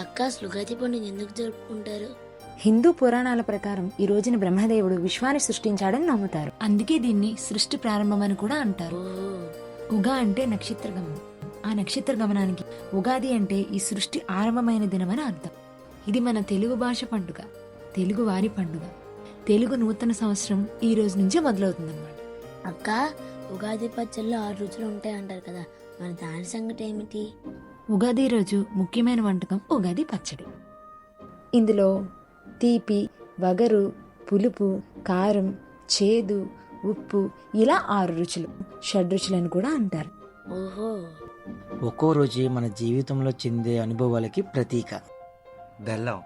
అక్క అసలు ఉగాది పండుగ ఎందుకు జరుపుకుంటారు? హిందూ పురాణాల ప్రకారం ఈ రోజున బ్రహ్మదేవుడు విశ్వాన్ని సృష్టించాడని నమ్ముతారు. అందుకే దీన్ని సృష్టి ప్రారంభమని కూడా అంటారు. ఉగా అంటే నక్షత్ర గమనం. ఆ నక్షత్ర గమనానికి ఉగాది అంటే ఈ సృష్టి ఆరంభమైన దినమని అర్థం. ఇది మన తెలుగు భాష పండుగ, తెలుగు వారి పండుగ. తెలుగు నూతన సంవత్సరం ఈ రోజు నుంచే మొదలవుతుందన్నమాట. అక్క, ఉగాది పచ్చళ్ళు 6 రుచులు ఉంటాయి అంటారు కదా, మరి దాని సంగతి ఏమిటి? ఉగాది రోజు ముఖ్యమైన వంటకం ఉగాది పచ్చడి. ఇందులో తీపి, వగరు, పులుపు, కారం, చేదు, ఉప్పు ఇలా 6 రుచులు, షడ్రుచులని కూడా అంటారు. ఓహో. ఒక్కో రోజు మన జీవితంలో చెందే అనుభవాలకి ప్రతీక. బెల్లం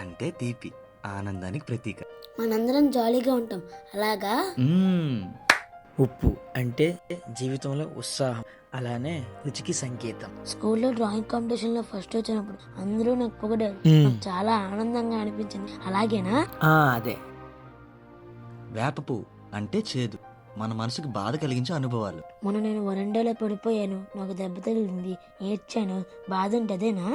అంటే తీపి, ఆనందానికి ప్రతీక. మనందరం జాలీగా ఉంటాం, అలాగా? ఉప్పు అంటే జీవితంలో ఉత్సాహం, అలానే రుచికి సంకేతం. స్కూల్లో డ్రాయింగ్ కాంపిటీషన్ లో ఫస్ట్ వచ్చినప్పుడు అందరూ నాకు పొగిడారు. నాకు చాలా ఆనందంగా అనిపించింది. అలాగేనా? అదే. వేప పువ్వు అంటే చేదు, మన మనసుకు బాధ కలిగించే అనుభవాలు. మొన్న నేను వరండాలో పడిపోయాను, నాకు దెబ్బ తగిలింది, ఏడ్చాను. బాధ ఉంటదేనా?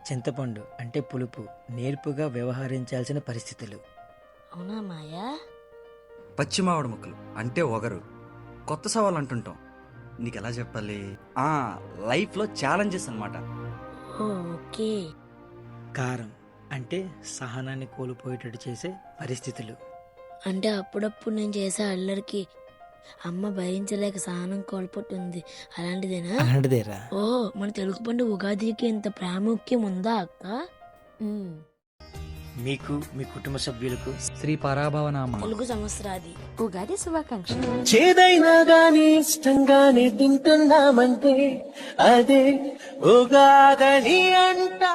చింతపండు అంటే పులుపు, నేర్పుగా వ్యవహరించాల్సిన పరిస్థితులు. అవునా మాయా? పచ్చి మామిడి ముక్కలు అంటే ఒగరు, కొత్త సవాలు అంటుంటాం. నీకు ఎలా చెప్పాలి, లైఫ్ లో ఛాలెంజెస్ అన్నమాట. ఓకే. కారం అంటే సహనాన్ని కోల్పోయేటట్టు చేసే పరిస్థితులు. అంటే అప్పుడప్పుడు నేను చేసే అల్లరికి అమ్మ భరించలేక సహనం కోల్పోతుంది, అలాంటిదేనా? అలాంటిదేరా. ఓహో, మన తెలుగు పండుగ ఉగాదికి ఇంత ప్రాముఖ్యం ఉందా అక్క? మీకు, మీ కుటుంబ సభ్యులకు శ్రీ పరాభవనామ తెలుగు సంవత్సరాది ఉగాది శుభాకాంక్షలు. చేదైనా గాని ఇష్టంగానే తింటున్నామంటే అదే ఉగాదని అంటా.